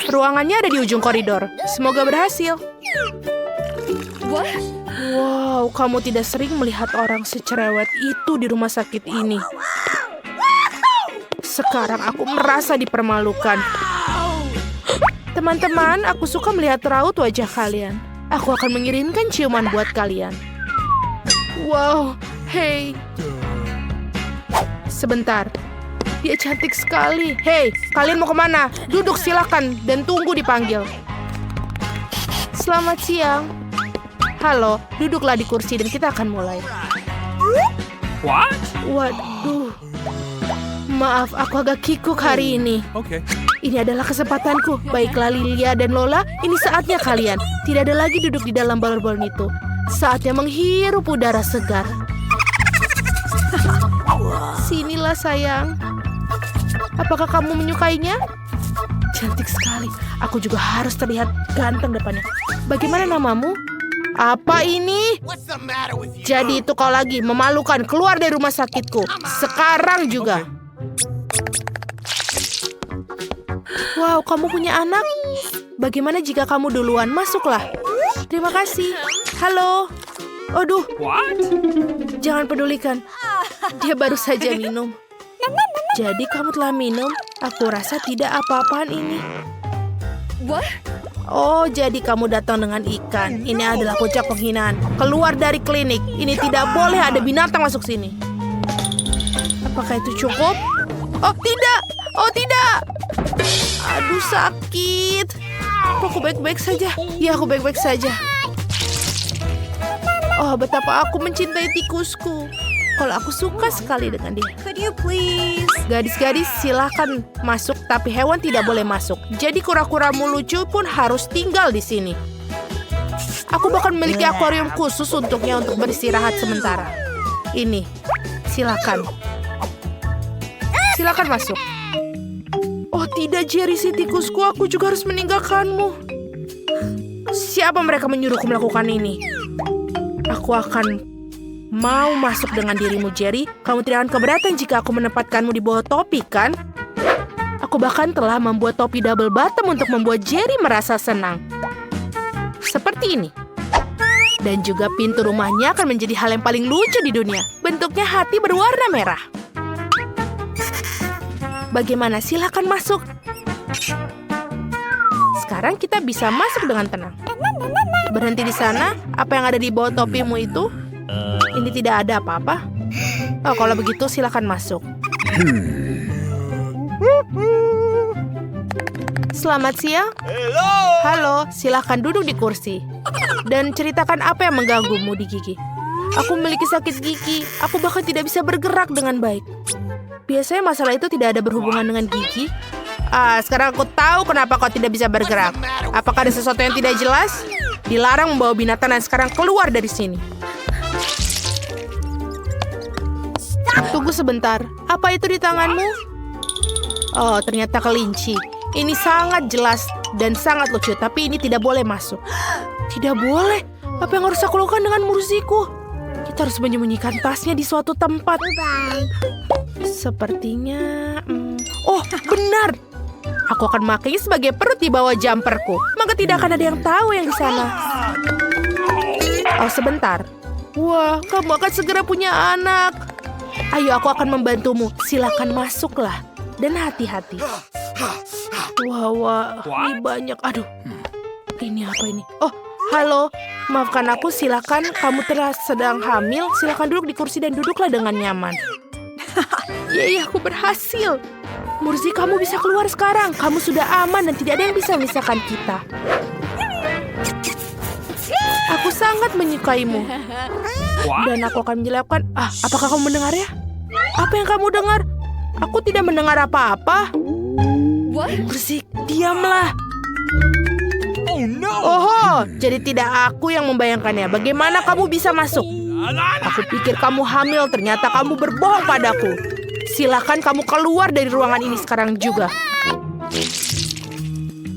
Ruangannya ada di ujung koridor. Semoga berhasil. Wow, kamu tidak sering melihat orang secerewet itu di rumah sakit ini. Sekarang aku merasa dipermalukan. Teman-teman, aku suka melihat raut wajah kalian. Aku akan mengirimkan ciuman buat kalian. Wow, hey. Sebentar. Dia cantik sekali. Hei, kalian mau kemana? Duduk silakan dan tunggu dipanggil. Selamat siang. Halo, duduklah di kursi dan kita akan mulai. What? Waduh. Maaf, aku agak kikuk hari ini. Okay. Ini adalah kesempatanku. Baiklah Lilia dan Lola, ini saatnya kalian. Tidak ada lagi duduk di dalam balon-balon itu. Saatnya menghirup udara segar. Sinilah sayang. Apakah kamu menyukainya? Cantik sekali. Aku juga harus terlihat ganteng depannya. Bagaimana namamu? Apa ini? Jadi itu kau lagi memalukan. Keluar dari rumah sakitku. Sekarang juga. Wow, kamu punya anak? Bagaimana jika kamu duluan? Masuklah. Terima kasih. Halo. Aduh, What? jangan pedulikan. Dia baru saja minum. Jadi kamu telah minum? Aku rasa tidak apa-apaan ini. Oh, jadi kamu datang dengan ikan. Ini adalah puncak penghinaan. Keluar dari klinik. Ini tidak boleh ada binatang masuk sini. Apakah itu cukup? Oh, tidak. Oh, tidak. Aduh, sakit. Kok aku baik-baik saja? Ya, aku baik-baik saja. Oh, betapa aku mencintai tikusku. Kalau aku suka sekali dengan dia. Could you please? Gadis-gadis silahkan masuk, tapi hewan tidak boleh masuk. Jadi kura-kuramu lucu pun harus tinggal di sini. Aku bahkan memiliki akuarium khusus untuknya untuk beristirahat sementara. Ini, silakan. Silakan masuk. Oh tidak, Jerry, si tikusku, aku juga harus meninggalkanmu. Siapa mereka menyuruhku melakukan ini? Aku akan mau masuk dengan dirimu, Jerry. Kamu tidak akan keberatan jika aku menempatkanmu di bawah topi, kan? Aku bahkan telah membuat topi double bottom untuk membuat Jerry merasa senang. Seperti ini. Dan juga pintu rumahnya akan menjadi hal yang paling lucu di dunia. Bentuknya hati berwarna merah. Bagaimana? Silakan masuk. Sekarang kita bisa masuk dengan tenang. Berhenti di sana. Apa yang ada di bawah topimu itu? Ini tidak ada apa-apa. Oh, kalau begitu silakan masuk. Selamat siang. Halo, silakan duduk di kursi. Dan ceritakan apa yang mengganggumu di gigi. Aku memiliki sakit gigi. Aku bahkan tidak bisa bergerak dengan baik. Biasanya masalah itu tidak ada berhubungan dengan gigi. Sekarang aku tahu kenapa kau tidak bisa bergerak. Apakah ada sesuatu yang tidak jelas? Dilarang membawa binatang dan sekarang keluar dari sini. Tunggu sebentar. Apa itu di tanganmu? Oh, ternyata kelinci. Ini sangat jelas dan sangat lucu, tapi ini tidak boleh masuk. Tidak boleh? Apa yang harus aku lakukan dengan Murziku? Kita harus menyembunyikan tasnya di suatu tempat. Sepertinya... Oh, benar! Aku akan memakainya sebagai perut di bawah jumperku. Maka tidak akan ada yang tahu yang di sana. Oh, sebentar. Wah, kamu akan segera punya anak. Ayo, aku akan membantumu. Silakan masuklah. Dan hati-hati. Wah, ini banyak. Aduh, ini apa ini? Oh, halo. Maafkan aku, silakan. Kamu sedang hamil. Silakan duduk di kursi dan duduklah dengan nyaman. Yeay, aku berhasil. Murzi, kamu bisa keluar sekarang. Kamu sudah aman dan tidak ada yang bisa memisahkan kita. Aku sangat menyukaimu. Dan aku akan menjelaskan. Apakah kamu mendengarnya? Apa yang kamu dengar? Aku tidak mendengar apa-apa. Murzi, diamlah. Oh, jadi tidak aku yang membayangkannya. Bagaimana kamu bisa masuk? Aku pikir kamu hamil, ternyata kamu berbohong padaku. Silakan kamu keluar dari ruangan ini sekarang juga.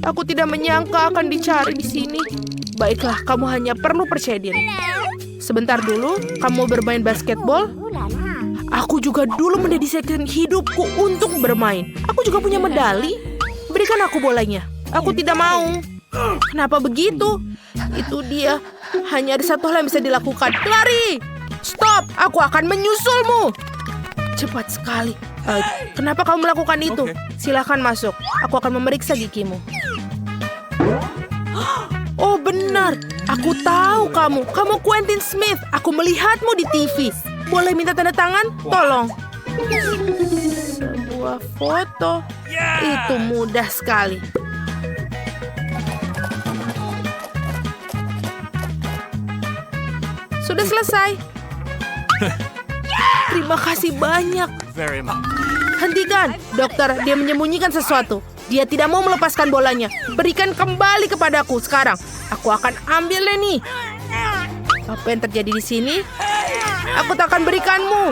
Aku tidak menyangka akan dicari di sini. Baiklah, kamu hanya perlu percaya diri. Sebentar dulu, kamu bermain basketball? Aku juga dulu mendedikasikan hidupku untuk bermain. Aku juga punya medali. Berikan aku bolanya. Aku tidak mau. Kenapa begitu? Itu dia. Hanya ada satu hal yang bisa dilakukan. Lari! Stop! Aku akan menyusulmu. Cepat sekali. Kenapa kamu melakukan itu? Silahkan masuk. Aku akan memeriksa gigimu. Oh benar. Aku tahu kamu. Kamu Quentin Smith. Aku melihatmu di TV. Boleh minta tanda tangan? Tolong. Sebuah foto. Itu mudah sekali. Sudah selesai. Terima kasih banyak. Very much. Hentikan, dokter. Dia menyembunyikan sesuatu. Dia tidak mau melepaskan bolanya. Berikan kembali kepadaku sekarang. Aku akan ambilnya nih. Apa yang terjadi di sini? Aku tak akan berikanmu.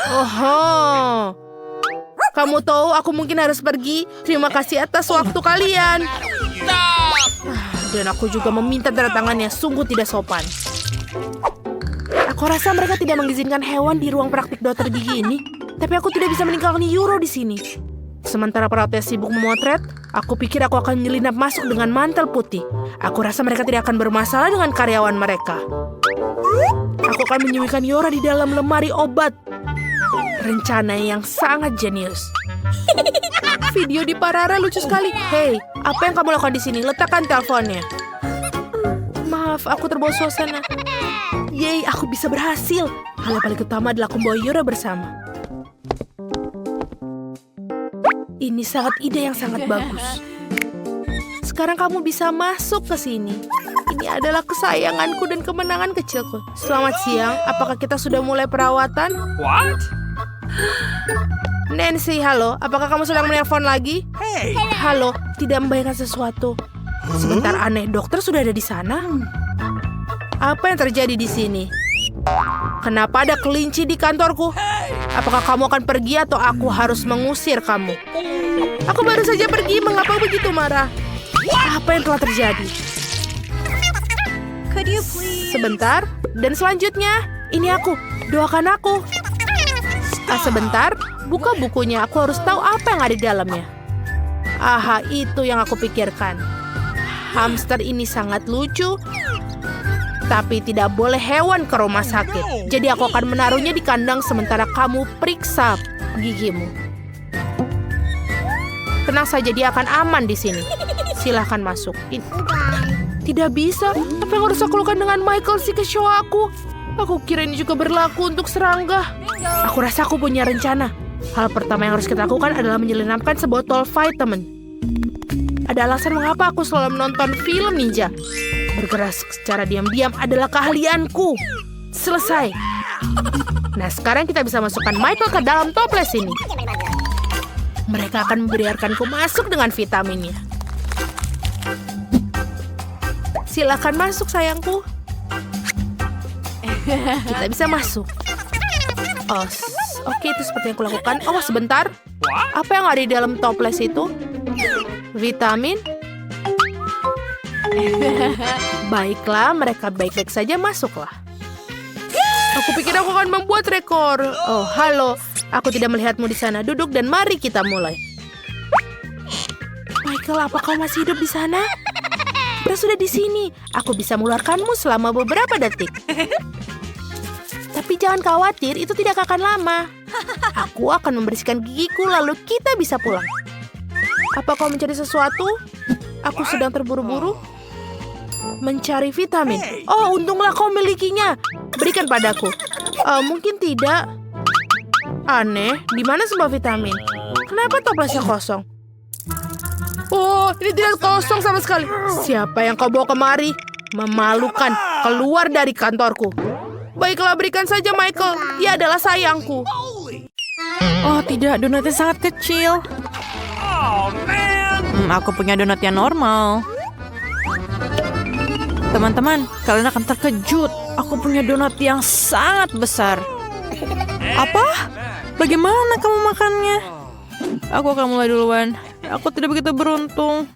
Oh, kamu tahu aku mungkin harus pergi. Terima kasih atas waktu kalian. Dan aku juga meminta tanda tangannya. Sungguh tidak sopan. Aku rasa mereka tidak mengizinkan hewan di ruang praktik dokter gigi ini. Tapi aku tidak bisa meninggalkan Euro di sini. Sementara perawatnya sibuk memotret, aku pikir aku akan menyelinap masuk dengan mantel putih. Aku rasa mereka tidak akan bermasalah dengan karyawan mereka. Aku akan menyembunyikan Yora di dalam lemari obat. Rencana yang sangat jenius. Video di Parara lucu sekali. Hei, apa yang kamu lakukan di sini? Letakkan teleponnya. Maaf, aku terbawa suasana. Yeay, aku bisa berhasil. Hal yang paling utama adalah aku membawa Yora bersama. Ini sangat ide yang sangat bagus. Sekarang kamu bisa masuk ke sini. Ini adalah kesayanganku dan kemenangan kecilku. Selamat siang, apakah kita sudah mulai perawatan? What? Nancy, halo. Apakah kamu sedang menelpon lagi? Hey. Halo, tidak membayangkan sesuatu. Sebentar aneh, dokter sudah ada di sana? Apa yang terjadi di sini? Kenapa ada kelinci di kantorku? Apakah kamu akan pergi atau aku harus mengusir kamu? Aku baru saja pergi, mengapa begitu marah? Apa yang telah terjadi? Sebentar, dan selanjutnya, ini aku, doakan aku. Sebentar, buka bukunya, aku harus tahu apa yang ada di dalamnya. Aha, itu yang aku pikirkan. Hamster ini sangat lucu, tapi tidak boleh hewan ke rumah sakit. Jadi aku akan menaruhnya di kandang sementara kamu periksa gigimu. Tenang saja, dia akan aman di sini. Silahkan masuk. Tidak bisa. Apa yang harus aku lakukan dengan Michael sih ke show aku? Aku kira ini juga berlaku untuk serangga. Aku rasa aku punya rencana. Hal pertama yang harus kita lakukan adalah menyelinapkan sebotol vitamin. Ada alasan mengapa aku selalu menonton film ninja. Bergerak secara diam-diam adalah keahlianku. Selesai. Nah, sekarang kita bisa masukkan Michael ke dalam toples ini. Mereka akan membiarkanku masuk dengan vitaminnya. Silakan masuk, sayangku. Kita bisa masuk. Oh, oke, itu seperti yang aku lakukan. Oh, sebentar. Apa yang ada di dalam toples itu? Vitamin? Baiklah, mereka baik-baik saja, masuklah. Aku pikir aku akan membuat rekor. Oh, halo. Aku tidak melihatmu di sana. Duduk dan mari kita mulai. Michael, apa kau masih hidup di sana? Kita sudah di sini. Aku bisa mengeluarkanmu selama beberapa detik. Tapi jangan khawatir, itu tidak akan lama. Aku akan membersihkan gigiku, lalu kita bisa pulang. Apa kau mencari sesuatu? Aku sedang terburu-buru. Mencari vitamin. Oh, untunglah kau milikinya. Berikan padaku. Mungkin tidak. Aneh, di mana semua vitamin? Kenapa toplesnya kosong? Oh, ini tidak kosong sama sekali. Siapa yang kau bawa kemari? Memalukan. Keluar dari kantorku. Baiklah, berikan saja Michael. Dia adalah sayangku. Oh tidak, donatnya sangat kecil. Oh, man. Aku punya donat yang normal. Teman-teman, kalian akan terkejut. Aku punya donat yang sangat besar. Apa? Bagaimana kamu makannya? Aku akan mulai duluan. Aku tidak begitu beruntung.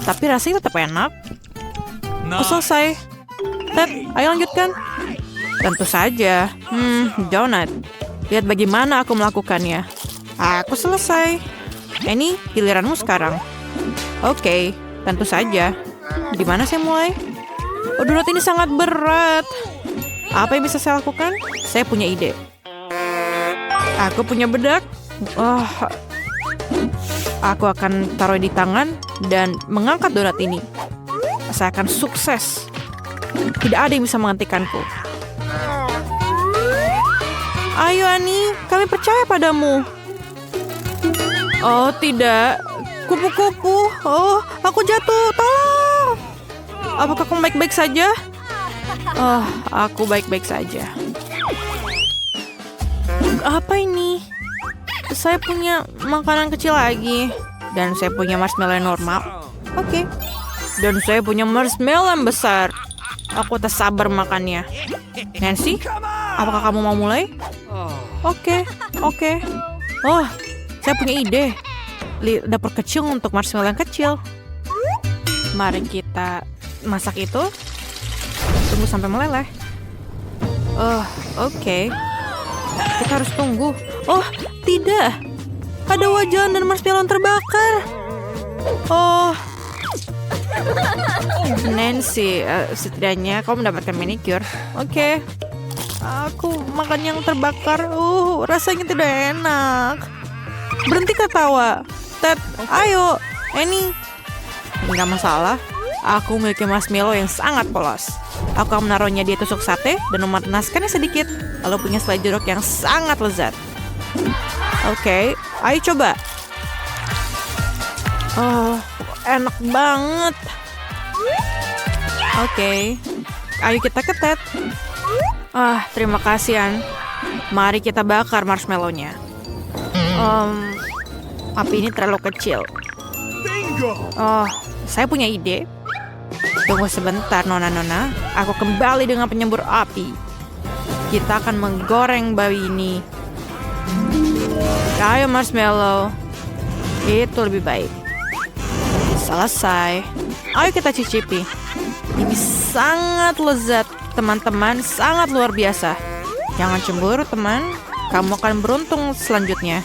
Tapi rasanya tetap enak. Aku selesai. Ted, ayo lanjutkan. Tentu saja. Donat. Lihat bagaimana aku melakukannya. Aku selesai. Ini giliranmu sekarang. Oke, tentu saja. Di mana saya mulai? Oh, donat ini sangat berat. Apa yang bisa saya lakukan? Saya punya ide. Aku punya bedak. Aku akan taruh di tangan dan mengangkat donat ini. Saya akan sukses. Tidak ada yang bisa menghentikanku. Ayo Ani, kami percaya padamu. Oh tidak, kupu-kupu. Oh, aku jatuh. Tolong. Apakah kamu baik-baik saja? Oh, aku baik-baik saja. Apa ini? Saya punya makanan kecil lagi. Dan saya punya marshmallow yang normal. Oke. Dan saya punya marshmallow yang besar. Aku tak sabar makannya. Nancy, apakah kamu mau mulai? Oke. Oh, saya punya ide. Dapur kecil untuk marshmallow yang kecil. Mari kita masak itu. Tunggu sampai meleleh. Oh, oke. Kita harus tunggu. Oh, tidak. Ada wajan dan marshmallow yang terbakar. Oh. Nancy, setidaknya kau mendapatkan manicure. Oke. Aku makan yang terbakar. Rasanya tidak enak. Berhenti ketawa. Ted, ayo. Ini. Enggak masalah. Aku memiliki marshmallow yang sangat polos. Aku akan menaruhnya di tusuk sate dan memanaskannya sedikit. Lalu punya selai jeruk yang sangat lezat. Oke, ayo coba. Oh, enak banget. Oke, ayo kita ketet. Terima kasih, An. Mari kita bakar marshmallow-nya. Api ini terlalu kecil. Oh, saya punya ide. Tunggu sebentar, Nona. Aku kembali dengan penyembur api. Kita akan menggoreng babi ini. Ayo marshmallow. Itu lebih baik. Selesai. Ayo kita cicipi. Ini sangat lezat, teman-teman. Sangat luar biasa. Jangan cemburu, teman. Kamu akan beruntung selanjutnya.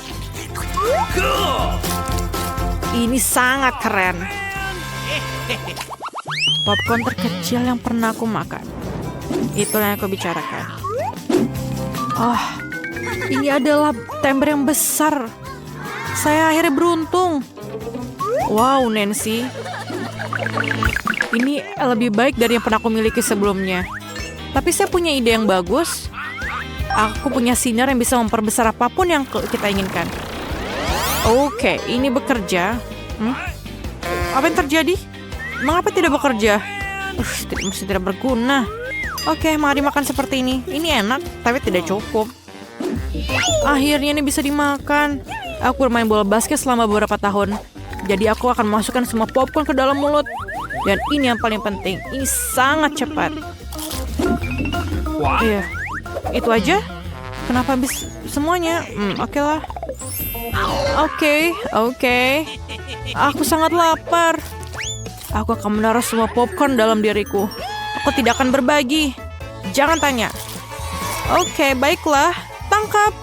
Ini sangat keren. Popcorn terkecil yang pernah aku makan. Itulah yang aku bicarakan. Oh, ini adalah tember yang besar. Saya akhirnya beruntung. Wow, Nancy. Ini lebih baik dari yang pernah aku miliki sebelumnya. Tapi saya punya ide yang bagus. Aku punya sinar yang bisa memperbesar apapun yang kita inginkan. Oke, ini bekerja. Apa yang terjadi? Mengapa tidak bekerja? Masih tidak berguna. Oke, mari makan seperti ini. Ini enak, tapi tidak cukup. Akhirnya ini bisa dimakan. Aku bermain bola basket selama beberapa tahun. Jadi aku akan masukkan semua popcorn ke dalam mulut. Dan ini yang paling penting. Ini sangat cepat. Iya, itu aja. Kenapa habis semuanya? Oke lah. Oke. Aku sangat lapar. Aku akan menaruh semua popcorn dalam diriku. Aku tidak akan berbagi. Jangan tanya. Oke, baiklah. Tangkap.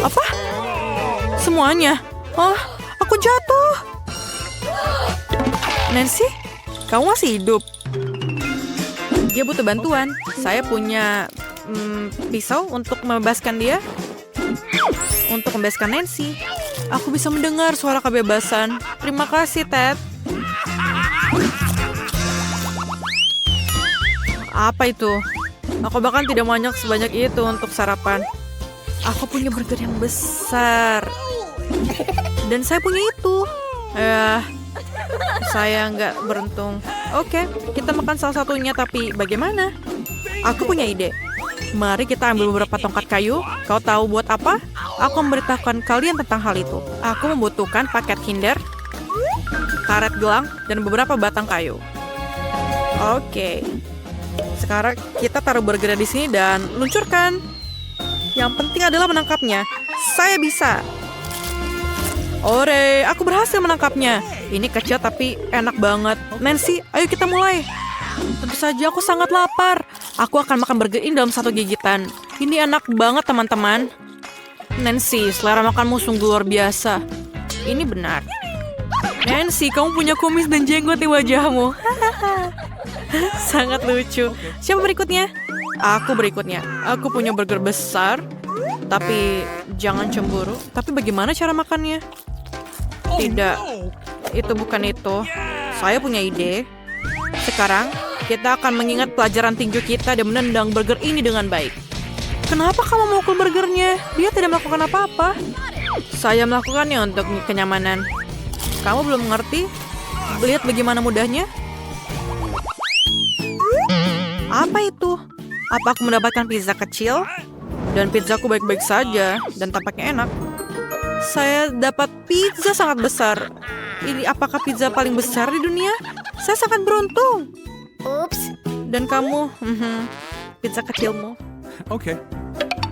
Apa? Semuanya? Oh, aku jatuh. Nancy, kamu masih hidup? Dia butuh bantuan. Saya punya pisau untuk membebaskan dia. Untuk membebaskan Nancy. Aku bisa mendengar suara kebebasan. Terima kasih, Ted. Apa itu? Aku bahkan tidak banyak sebanyak itu untuk sarapan. Aku punya burger yang besar. Dan saya punya itu. Saya nggak beruntung. Oke, kita makan salah satunya, tapi bagaimana? Aku punya ide. Mari kita ambil beberapa tongkat kayu. Kau tahu buat apa? Aku memberitahukan kalian tentang hal itu. Aku membutuhkan paket Kinder, karet gelang, dan beberapa batang kayu. Oke. Sekarang kita taruh burger di sini dan luncurkan. Yang penting adalah menangkapnya. Saya bisa. Ore, aku berhasil menangkapnya. Ini kecil tapi enak banget. Nancy, ayo kita mulai. Tentu saja aku sangat lapar. Aku akan makan burger ini dalam satu gigitan. Ini enak banget, teman-teman. Nancy, selera makanmu sungguh luar biasa. Ini benar. Nancy, kamu punya kumis dan jenggot di wajahmu. Sangat lucu. Siapa berikutnya? Aku berikutnya. Aku punya burger besar. Tapi jangan cemburu. Tapi bagaimana cara makannya? Tidak. Itu bukan itu. Saya punya ide. Sekarang, kita akan mengingat pelajaran tinju kita dan menendang burger ini dengan baik. Kenapa kamu memukul burgernya? Dia tidak melakukan apa-apa. Saya melakukannya untuk kenyamanan. Kamu belum mengerti? Lihat bagaimana mudahnya. Apa itu? Apa aku mendapatkan pizza kecil? Dan pizzaku baik-baik saja dan tampaknya enak. Saya dapat pizza sangat besar. Ini apakah pizza paling besar di dunia? Saya sangat beruntung. Oops. Dan kamu, pizza kecilmu. Okay.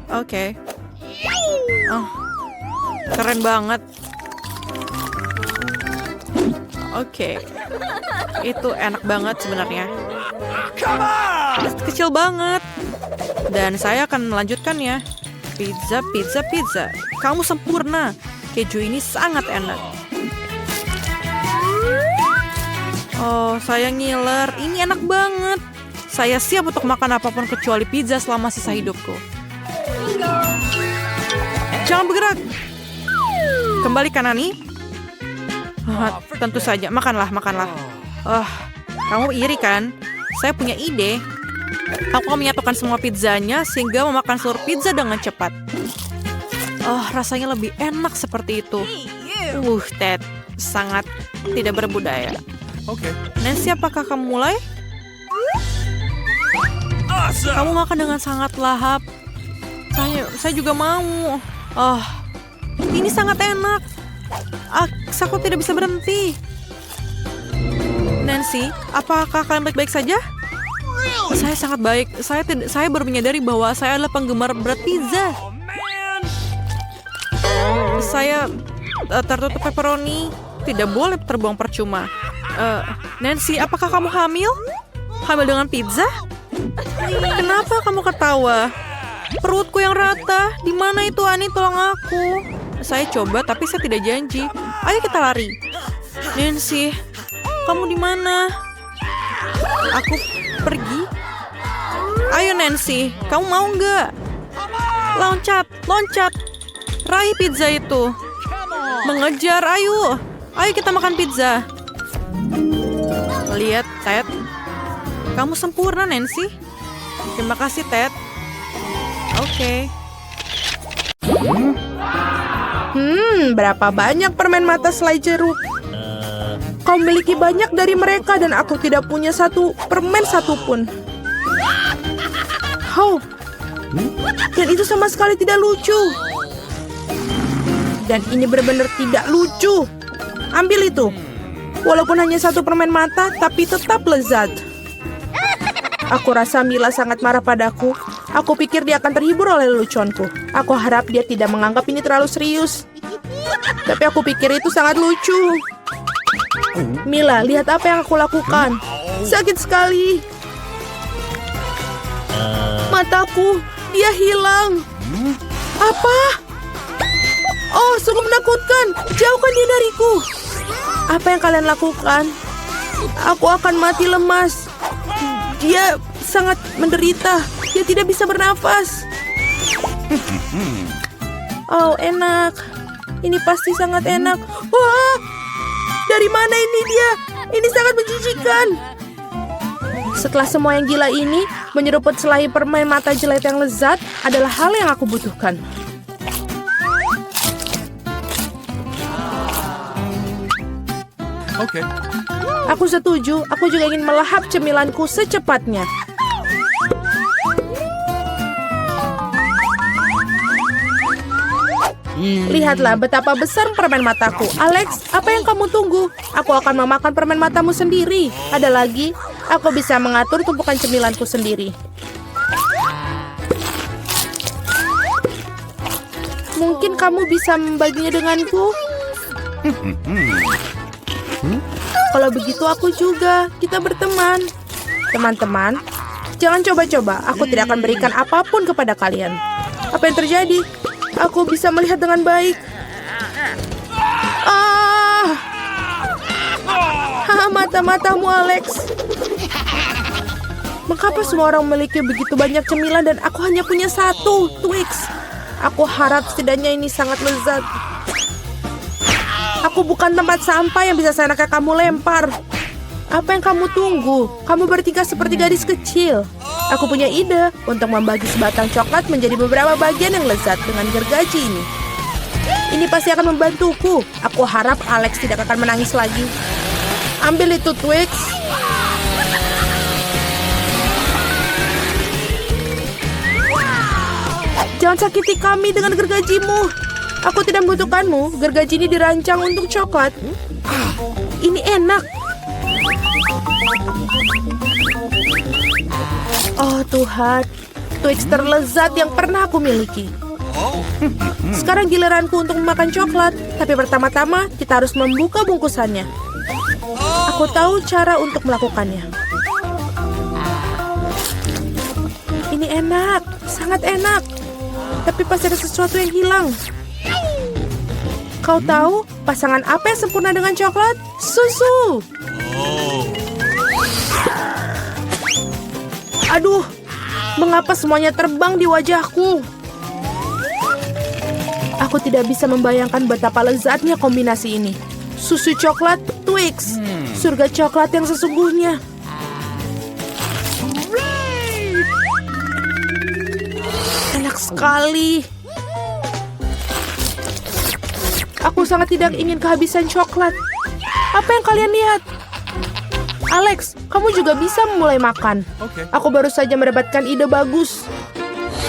Oke. Oh, keren banget. Oke. Itu enak banget sebenarnya. Come on! Kecil banget. Dan saya akan melanjutkannya. Pizza, pizza, pizza. Kamu sempurna. Keju ini sangat enak. Oh, saya ngiler. Ini enak banget. Saya siap untuk makan apapun kecuali pizza selama sisa hidupku. Jangan bergerak. Kembali Kanani. Tentu saja. Makanlah, makanlah. Kamu iri kan? Saya punya ide. Aku akan menyatukan semua pizzanya sehingga memakan seluruh pizza dengan cepat. Rasanya lebih enak seperti itu. Ted, sangat tidak berbudaya. Okay. Nancy, apakah kamu mulai? Awesome! Kamu makan dengan sangat lahap. Saya juga mau. Ini sangat enak. Aku tidak bisa berhenti. Nancy, apakah kalian baik-baik saja? Saya sangat baik. Saya baru menyadari bahwa saya adalah penggemar berat pizza. Oh, man! Saya tertutup pepperoni. Tidak boleh terbuang percuma. Nancy, apakah kamu hamil? Hamil dengan pizza? Kenapa kamu ketawa? Perutku yang rata. Di mana itu, Ani? Tolong aku. Saya coba, tapi saya tidak janji. Ayo kita lari. Nancy, kamu di mana? Aku pergi. Ayo Nancy, kamu mau nggak? Loncat, loncat. Raih pizza itu. Mengejar, ayo. Ayo kita makan pizza. Lihat, Ted. Kamu sempurna, Nancy. Terima kasih, Ted. Oke. Berapa banyak permen mata selai jeruk? Kau memiliki banyak dari mereka dan aku tidak punya satu permen satupun. Dan itu sama sekali tidak lucu. Dan ini benar-benar tidak lucu. Ambil itu. Walaupun hanya satu permen mata, tapi tetap lezat. Aku rasa Mila sangat marah padaku. Aku pikir dia akan terhibur oleh leluconku. Aku harap dia tidak menganggap ini terlalu serius. Tapi aku pikir itu sangat lucu. Mila, lihat apa yang aku lakukan. Sakit sekali. Mataku, dia hilang. Apa? Oh, sungguh menakutkan. Jauhkan dia dariku. Apa yang kalian lakukan? Aku akan mati lemas. Dia sangat menderita. Dia tidak bisa bernafas. Oh, enak. Ini pasti sangat enak. Wah! Dari mana ini dia? Ini sangat menjijikan. Setelah semua yang gila ini, menyeruput selai permen mata jelek yang lezat adalah hal yang aku butuhkan. Okay. Aku setuju. Aku juga ingin melahap cemilanku secepatnya. Lihatlah betapa besar permen mataku. Alex, apa yang kamu tunggu? Aku akan memakan permen matamu sendiri. Ada lagi, aku bisa mengatur tumpukan cemilanku sendiri. Mungkin kamu bisa membaginya denganku? Kalau begitu aku juga. Kita berteman. Teman-teman, jangan coba-coba. Aku tidak akan berikan apapun kepada kalian. Apa yang terjadi? Aku bisa melihat dengan baik. Ah! Mata-matamu, Alex. Mengapa semua orang memiliki begitu banyak cemilan dan aku hanya punya satu, Twix? Aku harap setidaknya ini sangat lezat. Aku bukan tempat sampah yang bisa seenaknya kamu lempar. Apa yang kamu tunggu? Kamu bertingkah seperti gadis kecil. Aku punya ide untuk membagi sebatang coklat menjadi beberapa bagian yang lezat dengan gergaji ini. Ini pasti akan membantuku. Aku harap Alex tidak akan menangis lagi. Ambil itu, Twix. Jangan sakiti kami dengan gergajimu. Aku tidak membutuhkanmu. Gergaji ini dirancang untuk coklat. Ini enak. Oh Tuhan, Twix terlezat yang pernah aku miliki. Sekarang giliranku untuk memakan coklat. Tapi pertama-tama kita harus membuka bungkusannya. Aku tahu cara untuk melakukannya. Ini enak, sangat enak. Tapi pasti ada sesuatu yang hilang. Kau tahu pasangan apa yang sempurna dengan coklat? Susu. Aduh, mengapa semuanya terbang di wajahku? Aku tidak bisa membayangkan betapa lezatnya kombinasi ini. Susu coklat, Twix. Surga coklat yang sesungguhnya. Enak sekali. Aku sangat tidak ingin kehabisan coklat. Apa yang kalian lihat? Alex, kamu juga bisa mulai makan. Aku baru saja mendapatkan ide bagus.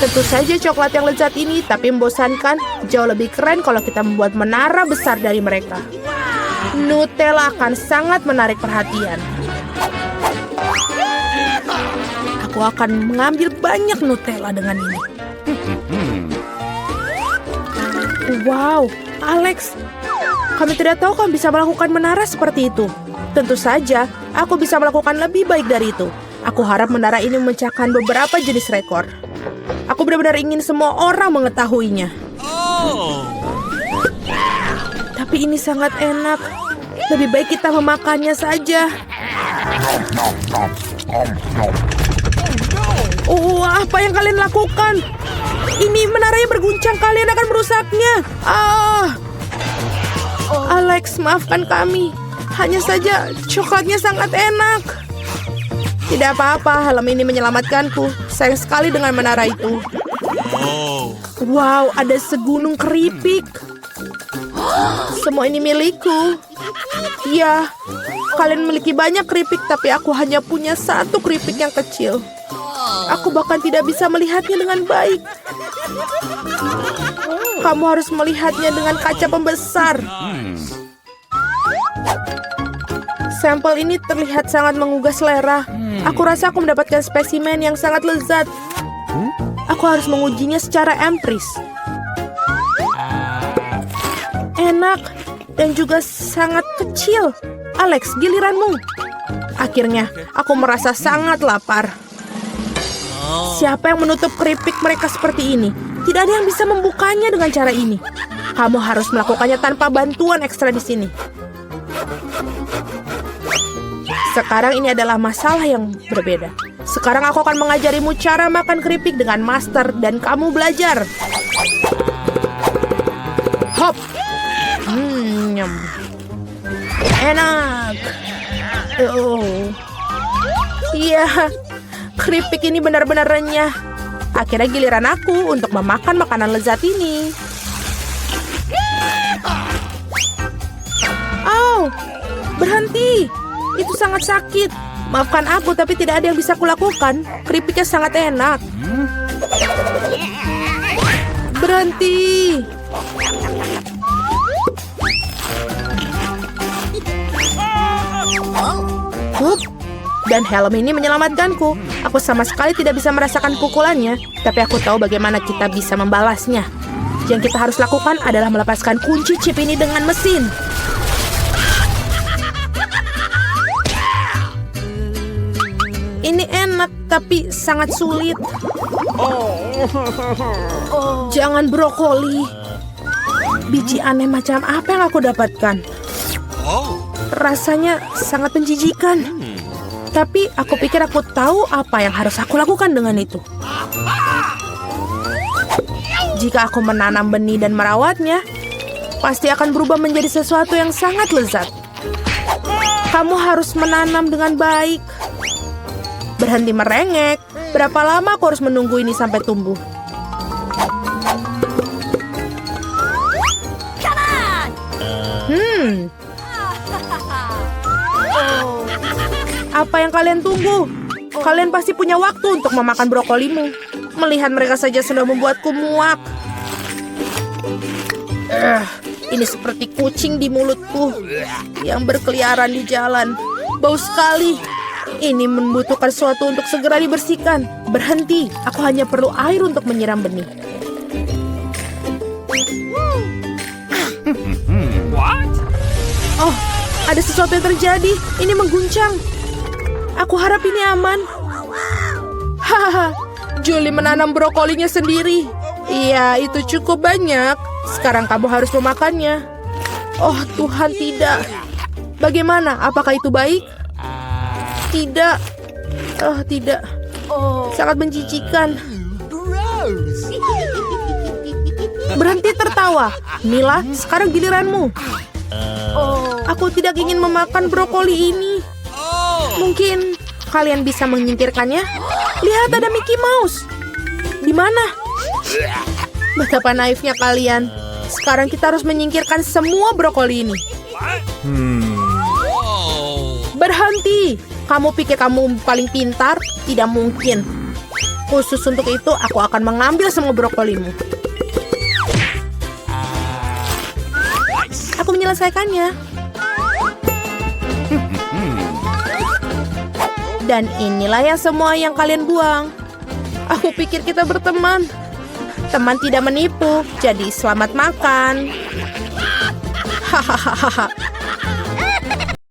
Tentu saja coklat yang lezat ini, tapi membosankan. Jauh lebih keren kalau kita membuat menara besar dari mereka. Nutella akan sangat menarik perhatian. Aku akan mengambil banyak Nutella dengan ini. Wow, Alex, kami tidak tahu kamu bisa melakukan menara seperti itu. Tentu saja, aku bisa melakukan lebih baik dari itu. Aku harap menara ini memecahkan beberapa jenis rekor. Aku benar-benar ingin semua orang mengetahuinya. Tapi ini sangat enak. Lebih baik kita memakannya saja. Oh, apa yang kalian lakukan? Ini menaranya berguncang, kalian akan merusaknya. Alex, maafkan kami. Hanya saja coklatnya sangat enak. Tidak apa-apa, helm ini menyelamatkanku. Sayang sekali dengan menara itu. Wow, ada segunung keripik. Semua ini milikku. Ya, kalian memiliki banyak keripik, tapi aku hanya punya satu keripik yang kecil. Aku bahkan tidak bisa melihatnya dengan baik. Kamu harus melihatnya dengan kaca pembesar. Sampel ini terlihat sangat menggugah selera. Aku rasa aku mendapatkan spesimen yang sangat lezat. Aku harus mengujinya secara empiris. Enak dan juga sangat kecil. Alex, giliranmu. Akhirnya, aku merasa sangat lapar. Siapa yang menutup keripik mereka seperti ini? Tidak ada yang bisa membukanya dengan cara ini. Kamu harus melakukannya tanpa bantuan ekstra di sini. Sekarang ini adalah masalah yang berbeda. Sekarang aku akan mengajarimu cara makan keripik dengan master dan kamu belajar. Hop. Nyam. Enak. Oh. Iya. Keripik ini benar-benar renyah. Akhirnya giliran aku untuk memakan makanan lezat ini. Oh, berhenti. Itu sangat sakit. Maafkan aku, tapi tidak ada yang bisa kulakukan. Keripiknya sangat enak. Berhenti. Hup. Dan helm ini menyelamatkanku. Aku sama sekali tidak bisa merasakan pukulannya, tapi aku tahu bagaimana kita bisa membalasnya. Yang kita harus lakukan adalah melepaskan kunci chip ini dengan mesin. Ini enak. tapi sangat sulit. Jangan brokoli. Biji aneh macam apa yang aku dapatkan? Rasanya sangat menjijikan. Tapi aku pikir aku tahu apa yang harus aku lakukan dengan itu. Jika aku menanam benih dan merawatnya, pasti akan berubah menjadi sesuatu yang sangat lezat. Kamu harus menanam dengan baik. Berhenti merengek. Berapa lama aku harus menunggu ini sampai tumbuh? Apa yang kalian tunggu? Kalian pasti punya waktu untuk memakan brokolimu. Melihat mereka saja sudah membuatku muak. Ini seperti kucing di mulutku yang berkeliaran di jalan. Bau sekali. Ini membutuhkan sesuatu untuk segera dibersihkan. Berhenti, aku hanya perlu air untuk menyiram benih. What? Oh, ada sesuatu yang terjadi. Ini mengguncang. Aku harap ini aman. Hahaha, Julie menanam brokolinya sendiri. Iya, itu cukup banyak. Sekarang kamu harus memakannya. Oh Tuhan, tidak. Bagaimana? Apakah itu baik? Tidak. Oh, tidak. Sangat menjijikan. Berhenti tertawa. Mila, sekarang giliranmu. Aku tidak ingin memakan brokoli ini. Mungkin kalian bisa menyingkirkannya? Lihat, ada Mickey Mouse. Di mana? Betapa naifnya kalian. Sekarang kita harus menyingkirkan semua brokoli ini. Berhenti. Kamu pikir kamu paling pintar? Tidak mungkin. Khusus untuk itu, aku akan mengambil semua brokolimu. Aku menyelesaikannya. Dan inilah yang semua yang kalian buang. Aku pikir kita berteman. Teman tidak menipu, jadi selamat makan. Hahaha.